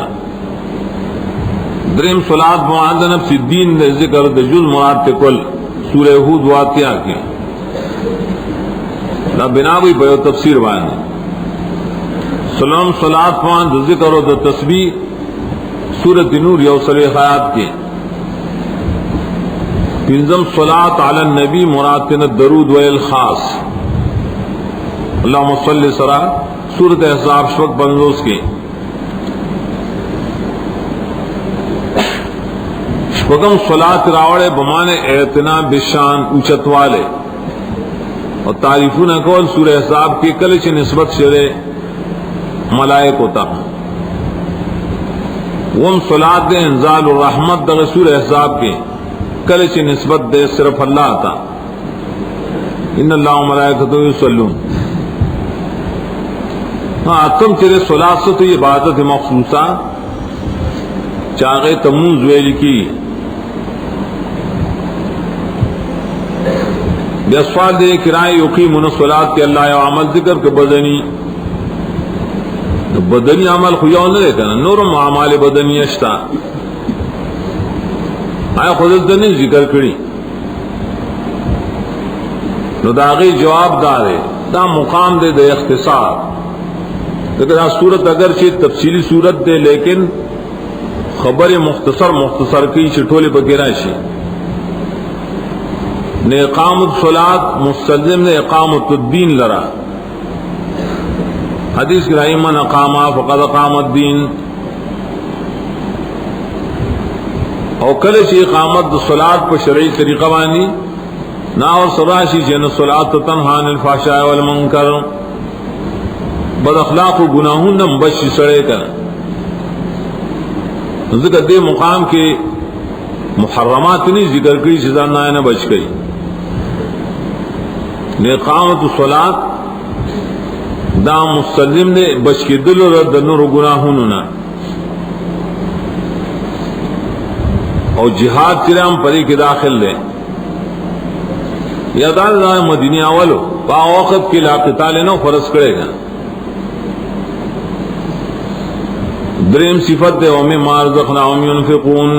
دریم صلاة بمانے نفس الدین دے ذکر دے جز مراد کل سورہ ہود واقعہ کی لا بناوی بیو تفسیر باندے سلام صلاة پان ذکر و تسبیح سورۃ نور یو صلی خیات کی پنزم صلاة علی النبی مراتن الدرود والخاص اللہم صلی سرا سورۃ احزاب شفق بنزوس کی شفقم صلاة راوڑے بمانے اعتنا بشان اوچت والے اور تعریفون اکول سورہ احزاب کی کلچ نسبت شرے ملائک ہوتا وم صلاة دے انزال الرحمت دغ سورہ احزاب کے کلچ نسبت دے صرف اللہ آتا ان اللہ و ملائکتو یصلون ہاں تم تیرے صلاة سے تو یہ عبادت مخصوصہ چاغے تموز ویل کی بے سوال دے کرائے یقیمون الصلاة کے اللہ یا عمل ذکر کے بدنی بدنی عمل خویاو نہ دیکھنا نورم عمال بدنی اشتا آیا خودت نہیں ذکر کری نو داغی جواب دارے دا مقام دے دے اختصار، لیکن آج صورت اگرچہ تفصیلی صورت دے لیکن خبر مختصر کی چٹولے بگیرہ شی نے اقامت الصلاۃ مستلزم نے اقامت الدین لرا، حدیث کی رائے من اقامہ فقد اقام الدین، او کل شی اقامت الصلاۃ پر شرعی طریقہ بانی نا اور سراشی جن الصلاۃ تنہا عن الفحشاء والمنکر، بد اخلاق و گناہوں نم بچ سڑے کر ذکر دے مقام کے محرمات نہیں ذکر کی سزا نہ بچ گئی، اقامت الصلاۃ دا مستلزم نے بچ کے دل و دنور و گناہوں نہ، اور جہاد چرام پری کے داخل لے یا دار مدینی اولو با وقت کی لا قتال نو فرض کرے گا، دریم صفت دے ومی مارزقناہم ينفقون،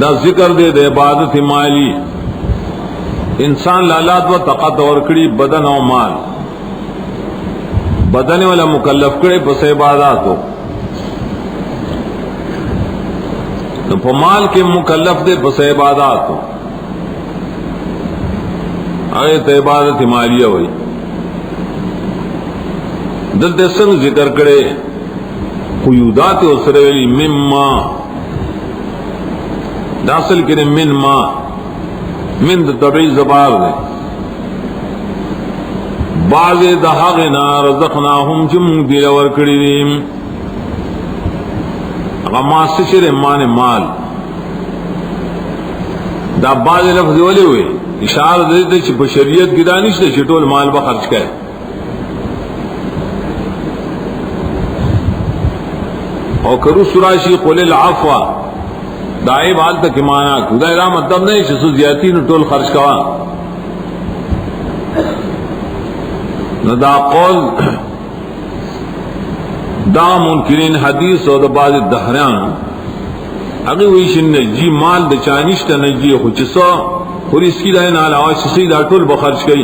دا ذکر دے دے عبادت مالی، انسان لالات و طاقت اور کڑی بدن و مال، بدن والا مکلف کڑے بس عبادات ہو تو مال کے مکلف دے بس عبادات ہو، آگے تو عبادت مالیہ ہوئی دلتے سنگ ذکر کرے قیودات اسرے ویلی مما داخل کرے من ما من طبعی زبار دے بعض دہاغنا رزقناہم جم دیل ورکڑی دیم غما سشر مان مال دا بعض لفظ ولی ہوئے اشارہ دیتے چھ بشریت کی دانش دے چھٹول مال بخرچ کرے، اور کرو سراشی قل العفو دائی بات تک مانا خدا را مطلب نہیں چھ سو زیادتی نو ٹول خرچ کوا نو دا قول دا منکرین حدیث اور دا بعض دہران اگی ویشن نجی مال دا چانشتا نجی خوچسو خوری اس کی دائن آل آواز سسی دا ٹول بخرچ کئی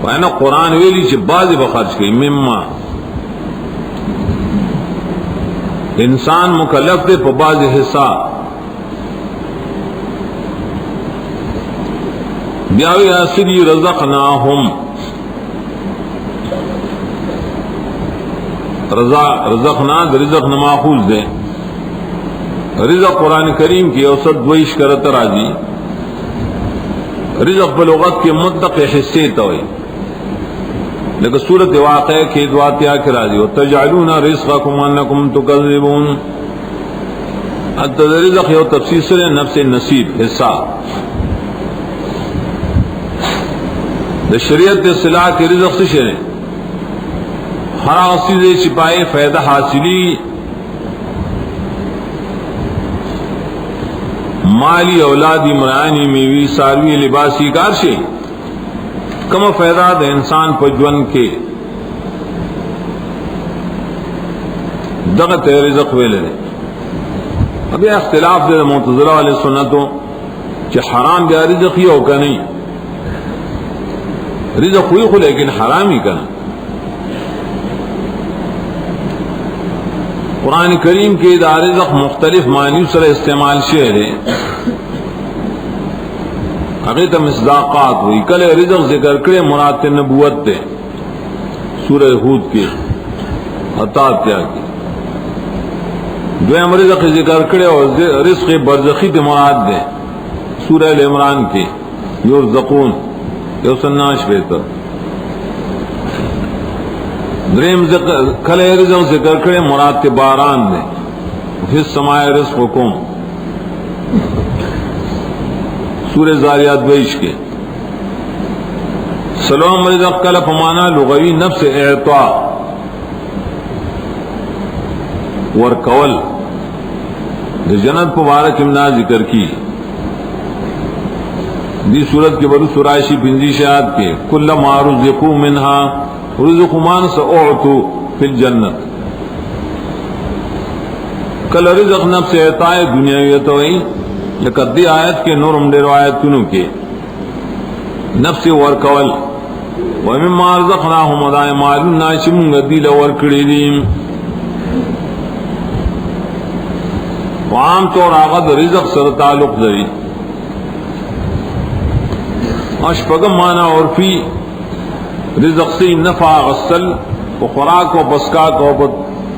وینا قرآن ویلی چھ بعض بخرچ کئی مما انسان مکلف دے پا بعض حصہ بیاوی آسری رزقناہم رزقنا دا رزق نماخوز دے، رزق قرآن کریم کی اوسط دویش کرتا راجی، رزق بلغت کے مطلق حصے توئی لیکن صورت واقع کی دعاتیا کی راضی وَتَجْعَلُونَ رِزْقَكُمْ أَنَّكُمْ تُكَذِّبُونَ، رزق یو تفسیر نفس نصیب حصہ دا شریعت اصلاح کے رزق سے شرے ہر آسیزے چپائے فائدہ حاصلی مالی اولادی مرانی میوی ساروی لباسی کارشی کم فائدہ دا انسان پجون کے دغت رزق ویلے ابھی اختلاف دے معتزلہ والے سنتوں کہ حرام بیا رزق ہی ہو کا نہیں، رزق ہوئی خو لیکن حرام ہی کا نہیں۔ قرآن کریم کے دا رزق مختلف معنی سر استعمال شعر ہے، اگے تو مصداقات ہوئی کل رزق ذکر کرے مراد نبوت دے سورہ ہود کے عطاتیہ کی، دویم رزق ذکر کرے اور رزق برزخی دے مراد دے سورہ عمران کے یرزقون یوسناش بہتر، دریم کل رزق ذکر کرے مراد کے باران دے فی السماء رزقکم سورہ زاریات بیش کے، سلام رزق کل پمانا لغوی نفس اعطاء ورکول جنت مبارک امنا ذکر کی دی صورت کے برو سرائشی بنزی شاہد کے کل ما رزقو منہا رزق مان سأعطو فی الجنت، کل رزق نفس اعطاء دنیاویت ہوئی لکه دی آیت کې نورم ډېر آیتونو کې نفس ورکول ومما رزقناهم ودای مالنا چې موږ دی له ورکړي دي عام طور هغه د رزق سره تعلق لري اشپغم مانا عرفی رزق سے نفع غسل و خوراک و بسکاک و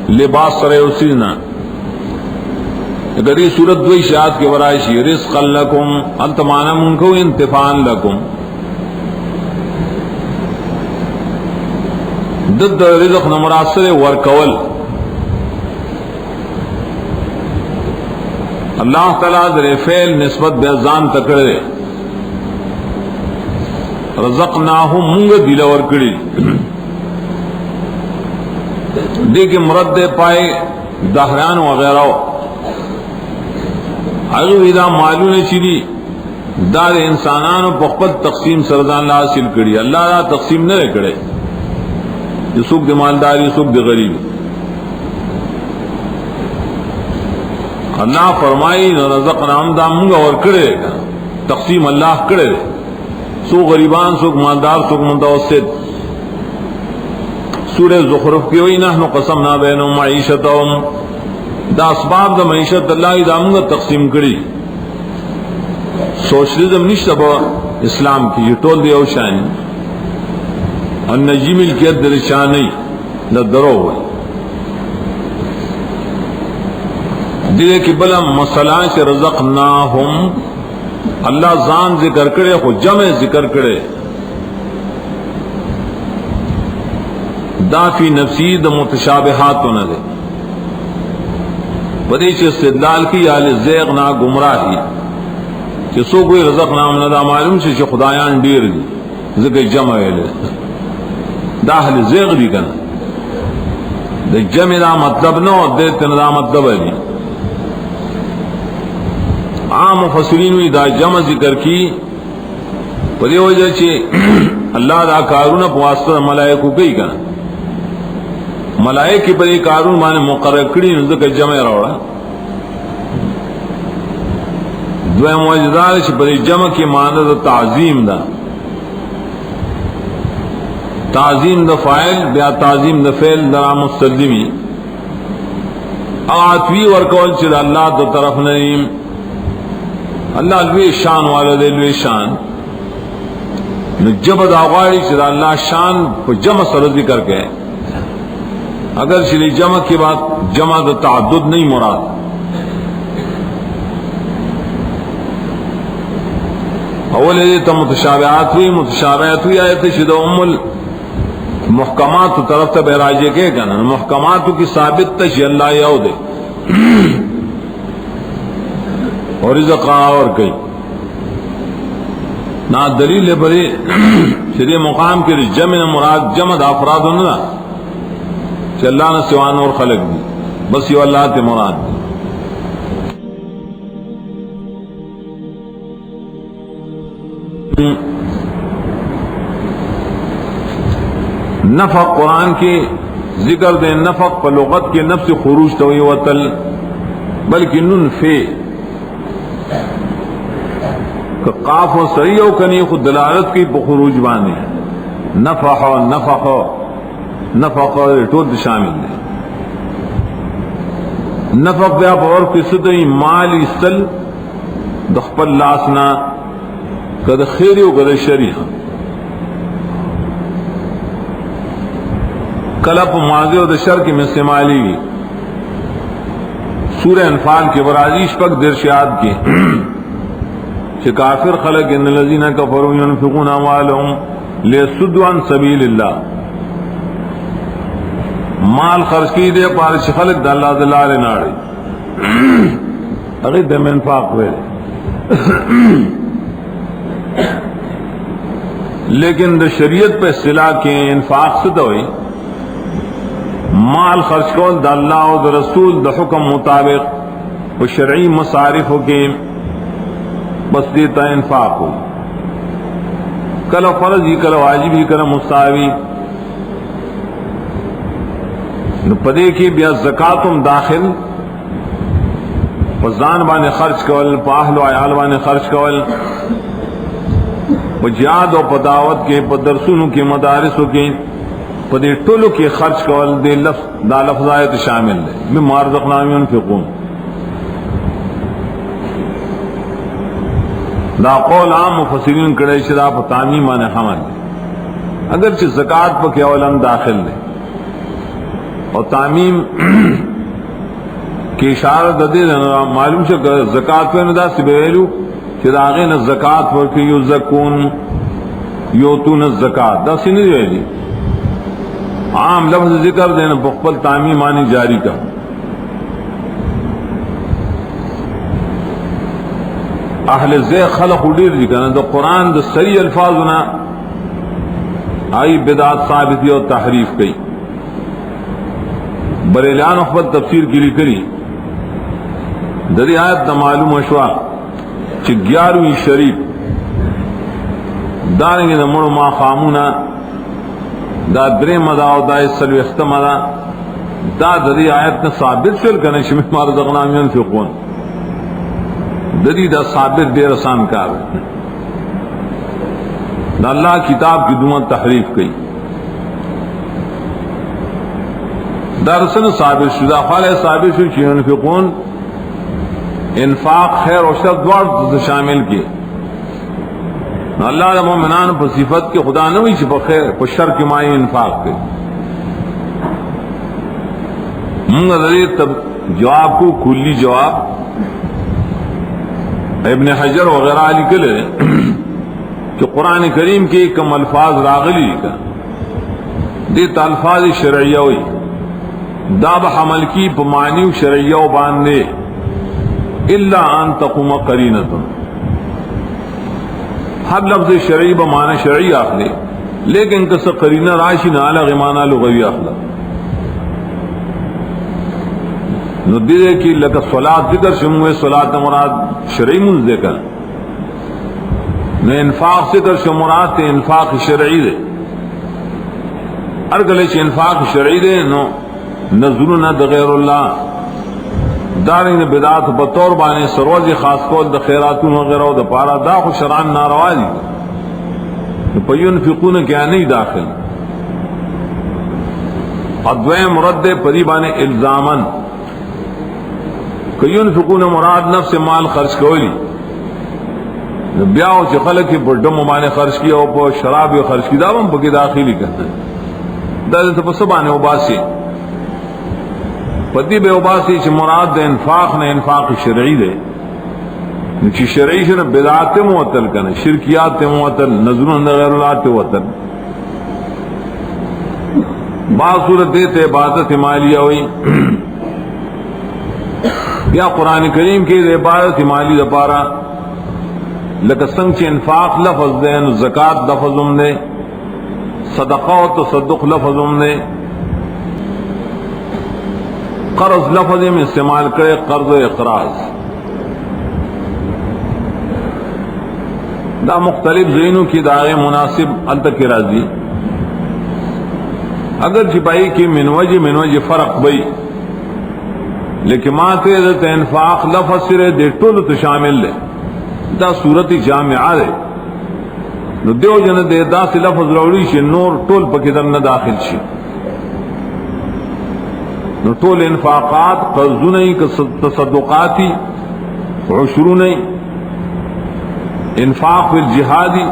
لباس سرے اسینا اگر یہ صورت دوئی شاعت کے ورائشی رزقا لکم انتمانا منکو انتفان لکم ضد رزق نمراسر ورکول اللہ تعالیٰ در فعل نسبت بیزان تکڑے رزقناہم منگ دیل ورکڑی دیکھ مرد پائے دہران وغیرہ اگر اذا معلوم چیلی دار انسانان و بخبت تقسیم سردان اللہ حاصل کری اللہ را تقسیم نہ کرے یہ سوک دے مالداری سوک دے غریب اللہ فرمائی رزقناہم دا منگا ورکڑے تقسیم اللہ کرے سو غریبان سو مالدار سو متوسط سورہ زخرف کی ہوئی نحن قسمنا بینہم معیشتہم دا اسباب دا معیشت اللہ دا منگا تقسیم کری سوشلزم نشتا با اسلام کی یہ ٹول دیا شانی النجی ملکیت در شانی لدرو ہوئی دیدے کی بلا مسئلہ سے رزقناہم اللہ زان ذکر کرے خود جمع ذکر کرے دا فی نفسی دا متشابہات نہ دے بدیچ استدلال کی آل زیغ نا گمراہی کہ سو کوئی رزق نام ندا معلوم سے خدایان دیر دی ذکر جمع ویلے دا اہل زیغ دی کنا دا جمع دا مطلب نو دیت ندا مطلب ہے عام مفسرین وی دا جمع ذکر کی پدی وجہ چھے اللہ دا کارون پواسطہ ملائکو کئی کنا ملائکی پر ایک کارون مانے مقرر کری ذکر جمع روڑا دوئے موجدار چھے پر جمع کی معنی دا تعظیم دا تعظیم دا فائل بیا تعظیم دا فعل دا مستلزمی آتوی ورکول چھے دا اللہ دا طرف نیم اللہ لوی شان والا دے لوی شان جب داغاڑی چلا اللہ شان کو جمع سر ذکر کے اگر چلی جمع کی بات جمع تو تعدد نہیں مراد اول تو متشابہات ہوئی آئے تھے شد ام المحکمات طرف تب راجے کے کہنا محکمات کی ثابت تشی اللہ یاو دے اور رزقا اور کئی نا دلیل بری شریع مقام کے جمع مراد جمع دا افراد ہونا کہ اللہ نے سوان اور خلق دی بس یہ اللہ تے مراد دی نفق قرآن کے ذکر دے نفق پر لغت کے نفس خروج توئی وطل بلکہ نن فے کہ قاف و سریعو کنی خود دلالت کی بخروج بانے نفح و نفق نفق ٹود شامل ہے نفق بیا اور کسی تو مالی سل دخپل لاسنا کد خیری و کد شریح کلپ ماضی و دشر کی مستعمالی گی سورہ انفال کے برازیش پک درشیاد کی کہ کافر خلق ان الذین کفروا ينفقون اموالهم لیصدوا عن سبیل اللہ مال خرچ کی دے پار خلق دا اللہ دلال ناڑی اگر دم انفاق ہوئے لیکن دا شریعت پہ اصطلاح کے انفاق سے دوئی مال خرچ کول دا اللہ و دا رسول دا حکم مطابق و شرعی مصارف کے بس دیتا انفاق ہو کلو فرض ہی کلو واجب ہی کلو مستحبی پدے کی بیا زکاتم داخل وزان بانے خرچ کول، پا اہل و عیال بانے خرچ کول، پا جہاد و پا دعوت کے، پا درسونو کے، مدارسو کے، پا دے ٹولو کے خرچ کول، دے دا لفظ آیت شامل دے مما رزقناہم ينفقون. دا قول عام مفسرین کڑے شدا پا تعمیم بانے حمل دے، اگرچہ زکاة پا کے اولن داخل دے، اور تعمیم کی اشارہ دے معلوم سے زکاة پہ ندا سی بیلو کہ داغین الزکاة پر کہ یزکون یوتون الزکاة دا سی نہیں بیلی، عام لفظ ذکر دینا بقبل تعمیم آنی جاری کا. اہل زی خلق اڈیر جی کنا دا قرآن دا صحیح الفاظنا آئی بدعات ثابتی اور تحریف کئی. بریلیان اخبت تفسیر کی لی کری دری آیت دا معلوم اشوا چی 11ویں شریف دارنگی دا مرو ما خامونا دا درے مدا و دا سلو اختمدا دا دری آیت نا ثابت شل کنا شمی مارا دغنام ینفقون دری دا ثابت دیر آسان کار دا اللہ کتاب کی دومت تحریف کی درسن ثابت شدہ خالہ ثابت شد چی ینفقون انفاق خیر و شر دوار شامل کی. اللہ مومنان پر صفت کے خدا نوی چی پر خیر پر شر کی مائی انفاق کی. منگا دری تب جواب کو کلی جواب ابن حجر وغیرہ علی کلے کہ قرآن کریم کے کم الفاظ راغلی کا دیتا الفاظ شرعیہ ہوئی داب حمل کی پمانی شرعیہ باندے الا ان تقوم قرینۃ، ہر لفظ شرعی بمعنی شرعی آخلے لیکن کس قرینہ راشی نالا غمانہ لغوی آخلا. نو دیدے کی لکا صلاة ذکر شموے صلاة مراد شرعی من ذکر، نو انفاق ذکر شمراد تے انفاق شرعی دے، ارگلے چھ انفاق شرعی دے نو نظرنا دغیر اللہ دارنگ بدعات بطور بانے سروز خاص کول دا خیراتون وغیرہ دا پارا دا خو شرعان ناروا دی فینفقون کیا نہیں داخل. ادویم مرد پری بانے الزامن فینفقون مراد نفس مال خرچ کولی بیاو چی خلقی بڑھم بانے خرچ کیا او شراب خرچ کی داوام پکی داخلی کرتا دا دیتا پس بانے عباسی پدی بے عباسی چی مراد دے انفاق نے انفاق شرعی دے چی شرعی شرع بدعات معطل کنے شرکیات معطل نظرون غیر اللہ معطل. بعض صورت دیتے عبادت مالیہ ہوئی یا قرآن کریم کی دے عبادت مالی دا پارا لکسنگ چی انفاق لفظ دے زکاة لفظ دے صدقہ و تصدق لفظ دے قرض لفظ میں استعمال کرے قرض و اقراض دا مختلف ذہنوں کی داغے مناسب التکی راضی اگر چھپائی کی منوج فرق بئی لیکن ماتے عزت انفاق لفظ سرے دے ٹول تو شامل لے دا صورت جامعہ دے نو دیو جن دے دا سے لفظ روڑی شی نور ٹول پکیدر نہ داخل شی نو ٹول انفاقات قرضو نہیں تصدقاتی عشرو نہیں انفاق فی الجہادی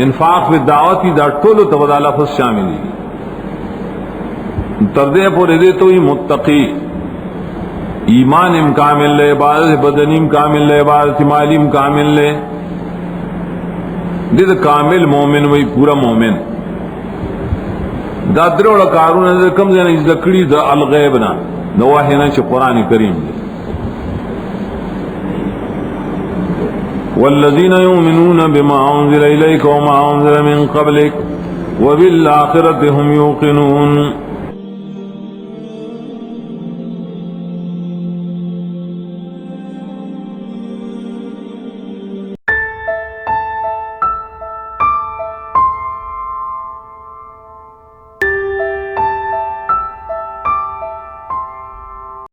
انفاق فی الدعوتی دا ٹول تبدا لفظ شاملی تردے پر دے تو ہی متقی ایمان ام کامل لے عبادت بدنیم کامل لے عبادت مالیم کامل لے دید کامل مومن وہی پورا مومن دا دروڑا کارون دا کم دینا از لکڑی دا الغیبنا نواحینا چھ قرآن کریم دے والذین یؤمنون بما انزل الیک وما انزل من قبلک وبالآخرة هم یوقنون